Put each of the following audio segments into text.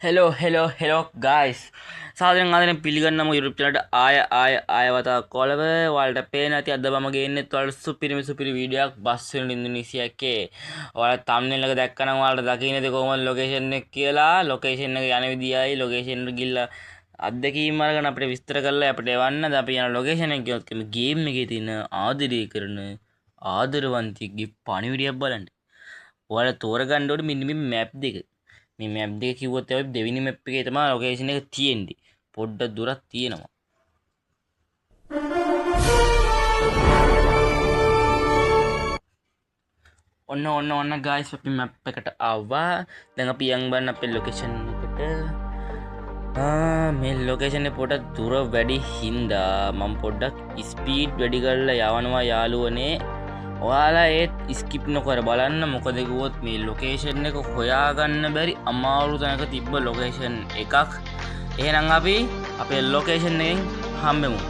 Hello guys සාදරෙන් ආදරෙන් පිළිගන්නම YouTube channel එකට ආය වතාවක් කොළව ඔයාලට පේන ඇති අද මම ගේන්නෙත් ඔයාලට සුපිරි වීඩියෝයක් බස් වෙන ඉන්දුනීසියා එකේ ඔයාලා thumbnail එක දැක්කනම් ඔයාලට දකින්නද කොහොමද ලොකේෂන් එක කියලා ලොකේෂන් එක යන විදියයි ලොකේෂන් එකට ගිහලා අත්දැකීම් අරගෙන අපිට විස්තර කරලා අපිට එවන්න ද අපි යන ලොකේෂන් එක කියොත් ගේම් එකේ තියෙන ආදරය කරන ආදරවන්තියෙක්ගේ පණිවිඩයක් බලන්න ඔයාලා තෝරගන්න ඕනේ මෙන්න මේ මැප් දෙක මේ මැප් දෙක කිව්වොත් ඔය දෙවෙනි මැප් එකේ තමයි ලොකේෂන් එක තියෙන්නේ. පොඩ්ඩක් දුරක් තියෙනවා. ඔන්න ගයිස් අපි මැප් එකට ආවා. දැන් අපි යන් බලන්න අපේ ලොකේෂන් එකට. මේ ලොකේෂන් එක පොඩ්ඩක් දුර වැඩි හින්දා මම පොඩ්ඩක් ස්පීඩ් වැඩි කරලා යවනවා යාළුවනේ. ඔයාලා ඒත් ස්කිප් නොකර බලන්න මොකද කිව්වොත් මේ ලොකේෂන් එක හොයාගන්න බැරි අමාරු තැනක තිබ්බ ලොකේෂන් එකක්. එහෙනම් අපි අපේ ලොකේෂන් එකෙන් හම්බෙමු.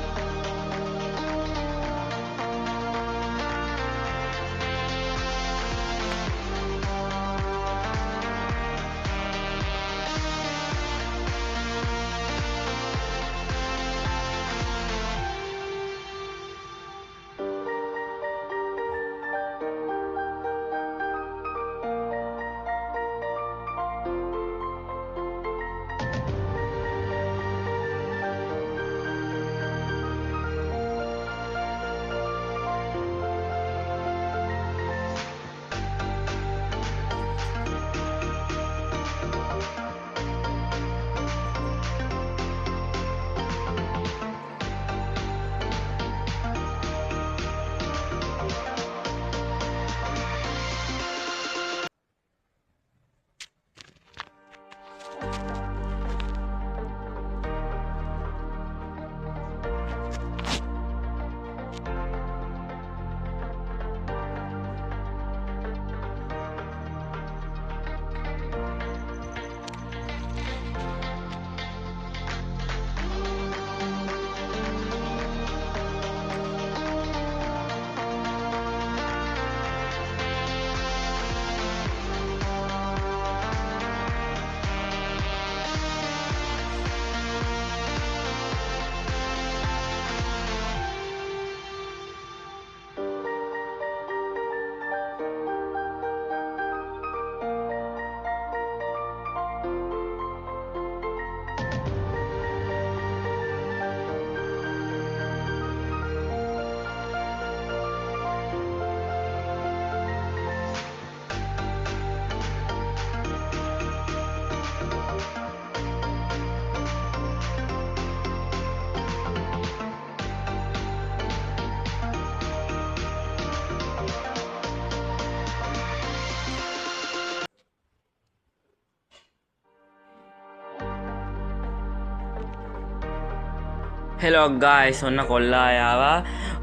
හෙලෝ ගයිස් ඔන්න කොල්ලා ආවා.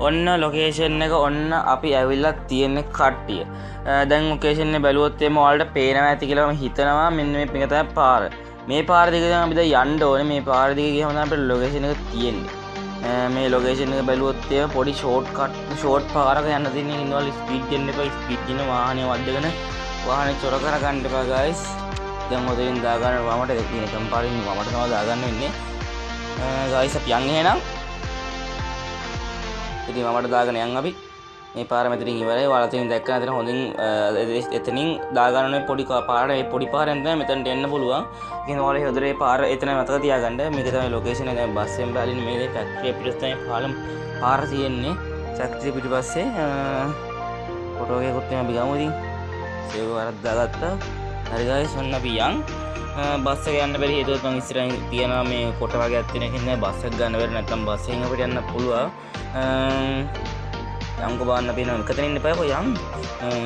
ඔන්න ලොකේෂන් එක ඔන්න අපි ඇවිල්ලා තියෙන කට්ටිය. දැන් ලොකේෂන් එක බැලුවොත් එimhe ඔයාලට පේනවා ඇති කියලා මම හිතනවා. මෙන්න මේ පිට තමයි පාර. මේ පාර දිගේ තමයි අපි දැන් යන්න ඕනේ. මේ පාර දිගේ ගියම තමයි අපේ ලොකේෂන් එක තියෙන්නේ. මේ ලොකේෂන් එක බැලුවොත් එimhe පොඩි ෂෝට් පාරක යන්න තියෙන ඉන්නවල ස්පීඩ් දෙන්න එපා. ස්පීඩ් දෙන වාහනේ වද්දගෙන වාහනේ චොර කර ගන්න එපා ගයිස්. දැන් ඔතනින් දාගන්න වමට තියෙන එකම පාරින් වමට තමයි දාගන්න වෙන්නේ. ගයිස් අපි යන් එහෙනම් ඉතින් මමට දාගෙන යන් අපි මේ පාර මෙතනින් ඉවරයි. ඔයාලා තේින් දැක්කම එතන හොඳින් එතනින් දාගන්න ඕනේ පොඩි පාර. මේ පොඩි පාරෙන් තමයි මෙතනට එන්න පුළුවන්. ඉතින් ඔයාලා හොදේ පාර එතන මතක තියාගන්න. මේක තමයි ලොකේෂන් එක. දැන් බස් එකෙන් බැලින් මේ ෆැක්ටරි පිටස්තේ පාර තියෙන්නේ. ෆැක්ටරි පිටිපස්සේ ෆොටෝ එකකුත් තියෙනවා අපි ගමු ඉතින්. ඒක වරක් දාගත්තා. හරි ගයිස් ඔන්න අපි යන් බස් එක යන්න බැරි හේතුවත් මම ඉස්සරහින් තියනවා මේ කොට වගේක් තියෙන හින්දා බස් එක ගන්න බැරි නැත්නම් බස් එකෙන් අපිට යන්න පුළුවන්. යම්කෝ බලන්න පේනවා එකතන ඉන්න එපා යම්.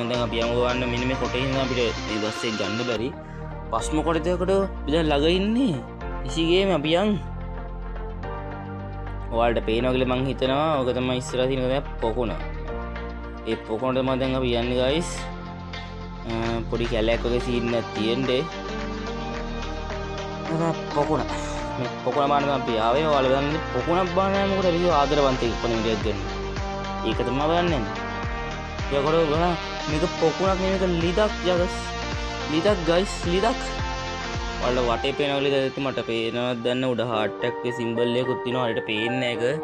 දැන් අපි යමු ගන්න මෙන්න මේ කොටේ ඉඳන් අපිට මේ බස් එක ගන්න බැරි. පස්ම කොට දෙකට අපි දැන් ළඟ ඉන්නේ. ඉසිගේම අපි යන්. ඔයාලට පේනවා කියලා මං හිතනවා. ඔක තමයි ඉස්සරහ තියෙන පොකුණ. ඒ පොකුණට මම දැන් අපි යන්නේ ගයිස්. පොඩි කැලයක් වගේ සීන් එකක් තියෙන්නේ. පොකුණ මේ පොකුණ බාන්න අපි ආවේ. ඔයාලා බලන්නේ පොකුණක් බාන්න මොකද අපි ආදරවන්තයෙක් පොණිවිඩයක් ගන්න. ඒක තමයි බලන්නේ. ඒකට බලන්න මේක පොකුණක් නෙමෙයි මේක ලිදක් යගස්. ලිදක් ගයිස් ලිදක්. ඔයාලට වටේ පේනවලු දැක්කේ මට පේනවද දන්න උඩ heart එකේ symbol එකකුත් තියෙනවා හරියට පේන්නේ නැහැ ඒක.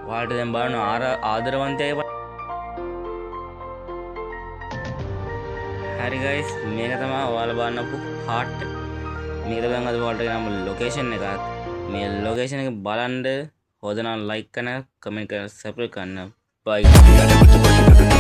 ඔයාලට දැන් බලන්න ආදරවන්තයෙක් හරි guys මේක තමයි ඔයාලා බලන්නපු heart එක. මේක තමයි අද ඔයාලට ගෙනම location එකක්. මේ location එක බලන්න හොදනම් like කරන්න, comment කරන්න, subscribe කරන්න. Bye.